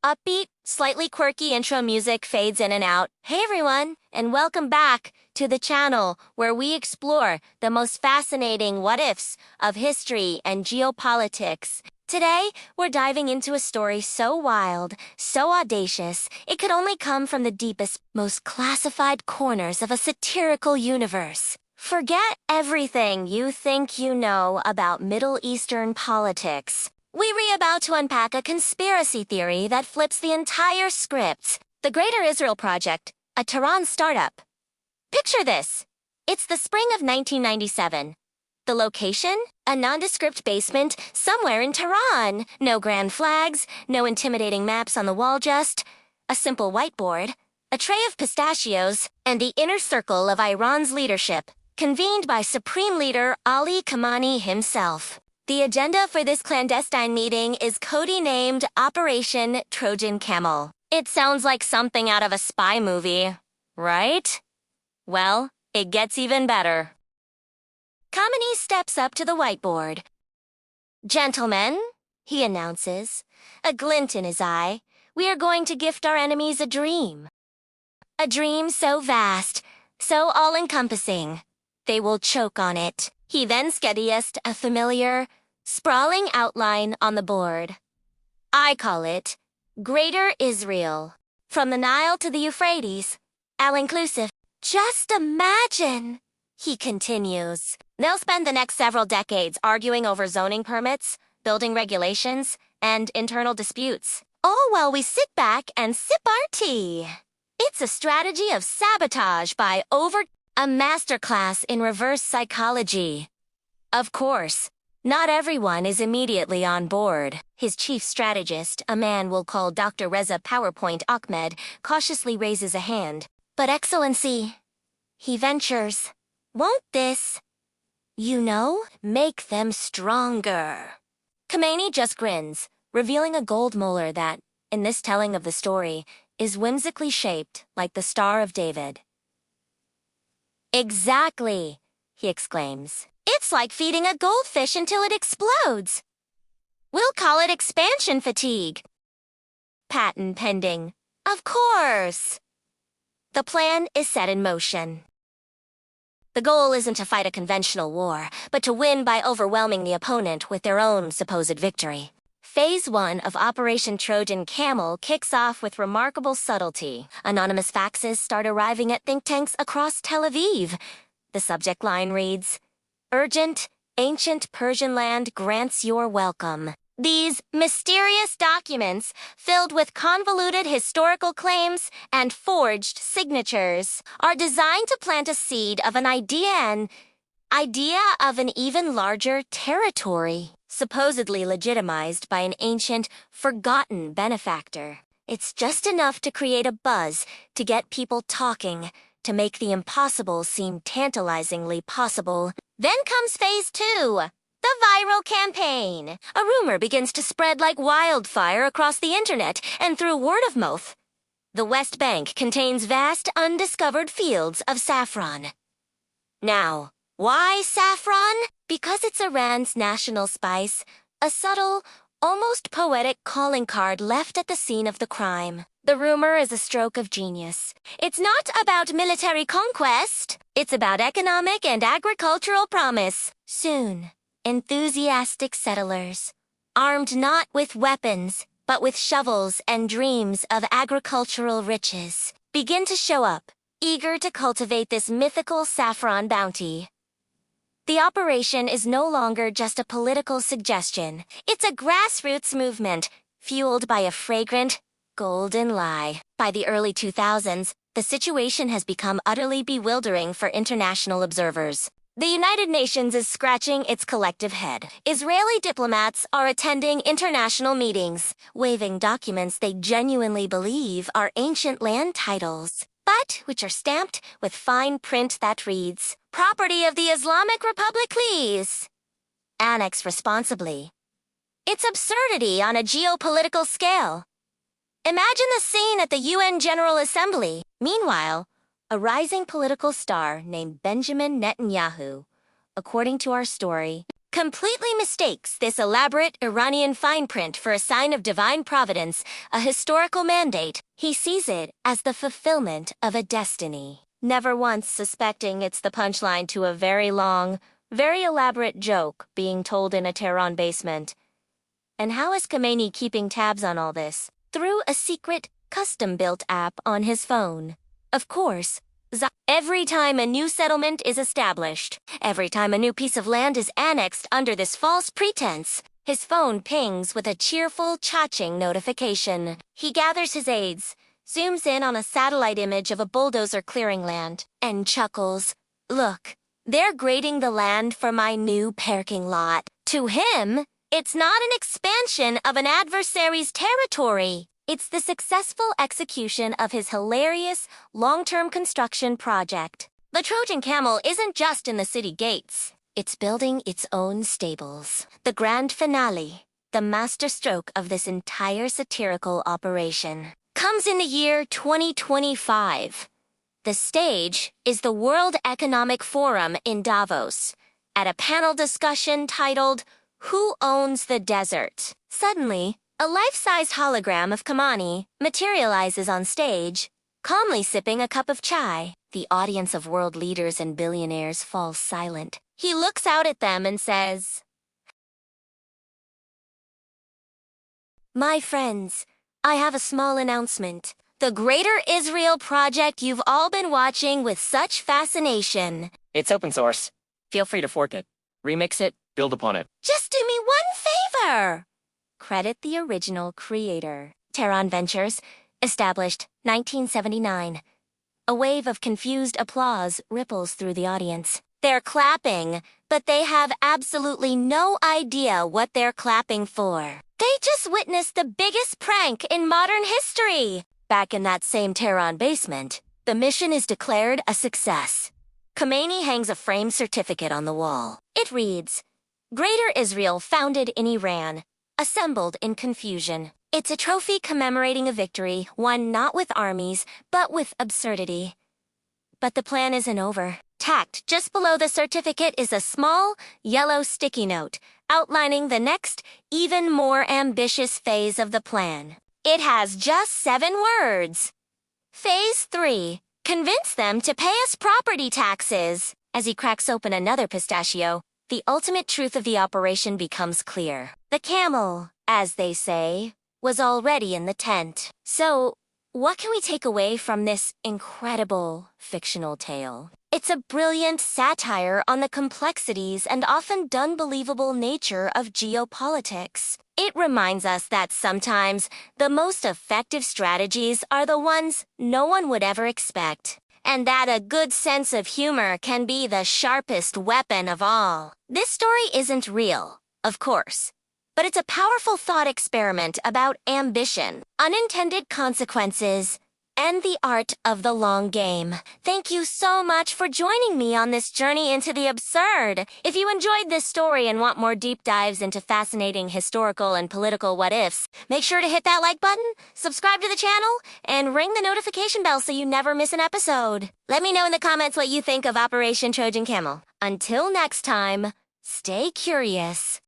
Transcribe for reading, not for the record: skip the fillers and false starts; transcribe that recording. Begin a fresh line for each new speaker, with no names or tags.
Upbeat, slightly quirky intro music fades in and out. Hey everyone, and welcome back to the channel where we explore the most fascinating what-ifs of history and geopolitics. Today, we're diving into a story so wild, so audacious, it could only come from the deepest, most classified corners of a satirical universe. Forget everything you think you know about Middle Eastern politics. We're about to unpack a conspiracy theory that flips the entire script. The Greater Israel Project, a Tehran startup. Picture this. It's the spring of 1997. The location? A nondescript basement somewhere in Tehran. No grand flags, no intimidating maps on the wall, just a simple whiteboard, a tray of pistachios, and the inner circle of Iran's leadership, convened by Supreme Leader Ali Khamenei himself. The agenda for this clandestine meeting is code-named Operation Trojan Camel. It sounds like something out of a spy movie, right? Well, it gets even better. Khamenei steps up to the whiteboard. "Gentlemen," he announces, a glint in his eye, "we are going to gift our enemies a dream. A dream so vast, so all-encompassing, they will choke on it." He then sketchiest a familiar, sprawling outline on the board. I call it Greater Israel. From the Nile to the Euphrates, all-inclusive. Just imagine, he continues. They'll spend the next several decades arguing over zoning permits, building regulations, and internal disputes, all while we sit back and sip our tea. It's a strategy of sabotage by a masterclass in reverse psychology. Of course, not everyone is immediately on board. His chief strategist, a man we'll call Dr. Reza PowerPoint Ahmed, cautiously raises a hand. "But Excellency," he ventures, "won't this, make them stronger?" Khamenei just grins, revealing a gold molar that, in this telling of the story, is whimsically shaped like the Star of David. "Exactly," he exclaims. "It's like feeding a goldfish until it explodes. We'll call it expansion fatigue. Patent pending. Of course." The plan is set in motion. The goal isn't to fight a conventional war, but to win by overwhelming the opponent with their own supposed victory. Phase 1 of Operation Trojan Camel kicks off with remarkable subtlety. Anonymous faxes start arriving at think tanks across Tel Aviv. The subject line reads, "Urgent, ancient Persian land grants your welcome." These mysterious documents, filled with convoluted historical claims and forged signatures, are designed to plant a seed of an idea of an even larger territory, supposedly legitimized by an ancient, forgotten benefactor. It's just enough to create a buzz, to get people talking, to make the impossible seem tantalizingly possible. Then comes phase 2, the viral campaign. A rumor begins to spread like wildfire across the internet and through word of mouth. The West Bank contains vast undiscovered fields of saffron. Now, why saffron? Because it's Iran's national spice, a subtle, almost poetic calling card left at the scene of the crime. The rumor is a stroke of genius. It's not about military conquest. It's about economic and agricultural promise. Soon, enthusiastic settlers, armed not with weapons, but with shovels and dreams of agricultural riches, begin to show up, eager to cultivate this mythical saffron bounty. The operation is no longer just a political suggestion. It's a grassroots movement, fueled by a fragrant, golden lie. By the early 2000s, the situation has become utterly bewildering for international observers. The United Nations is scratching its collective head. Israeli diplomats are attending international meetings, waving documents they genuinely believe are ancient land titles, but which are stamped with fine print that reads, "Property of the Islamic Republic, please. Annex responsibly." It's absurdity on a geopolitical scale. Imagine the scene at the UN General Assembly. Meanwhile, a rising political star named Benjamin Netanyahu, according to our story, completely mistakes this elaborate Iranian fine print for a sign of divine providence, a historical mandate. He sees it as the fulfillment of a destiny, never once suspecting it's the punchline to a very long, very elaborate joke being told in a Tehran basement. And how is Khomeini keeping tabs on all this? Through a secret, custom-built app on his phone. Of course, every time a new settlement is established, every time a new piece of land is annexed under this false pretense, his phone pings with a cheerful, cha-ching notification. He gathers his aides, zooms in on a satellite image of a bulldozer clearing land, and chuckles. Look, they're grading the land for my new parking lot. To him, it's not an expansion of an adversary's territory. It's the successful execution of his hilarious, long-term construction project. The Trojan Camel isn't just in the city gates. It's building its own stables. The grand finale, the masterstroke of this entire satirical operation, comes in the year 2025. The stage is the World Economic Forum in Davos, at a panel discussion titled, "Who Owns the Desert?" Suddenly, a life-size hologram of Khomeini materializes on stage, calmly sipping a cup of chai. The audience of world leaders and billionaires falls silent. He looks out at them and says, "My friends, I have a small announcement. The Greater Israel Project you've all been watching with such fascination.
It's open source. Feel free to fork it, remix it, build upon it.
Just do me one favor." Credit the original creator. Tehran Ventures, established 1979. A wave of confused applause ripples through the audience. They're clapping, but they have absolutely no idea what they're clapping for. They just witnessed the biggest prank in modern history. Back in that same Tehran basement, the mission is declared a success. Khomeini hangs a framed certificate on the wall. It reads, "Greater Israel founded in Iran, assembled in confusion." It's a trophy commemorating a victory won not with armies, but with absurdity. But the plan isn't over. Tacked just below the certificate is a small, yellow sticky note outlining the next, even more ambitious phase of the plan. It has just 7 words. Phase 3. Convince them to pay us property taxes. As he cracks open another pistachio, the ultimate truth of the operation becomes clear. The camel, as they say, was already in the tent. So, what can we take away from this incredible fictional tale? It's a brilliant satire on the complexities and often unbelievable nature of geopolitics. It reminds us that sometimes the most effective strategies are the ones no one would ever expect, and that a good sense of humor can be the sharpest weapon of all. This story isn't real, of course, but it's a powerful thought experiment about ambition, unintended consequences, and the art of the long game. Thank you so much for joining me on this journey into the absurd. If you enjoyed this story and want more deep dives into fascinating historical and political what-ifs, make sure to hit that like button, subscribe to the channel, and ring the notification bell so you never miss an episode. Let me know in the comments what you think of Operation Trojan Camel. Until next time, stay curious.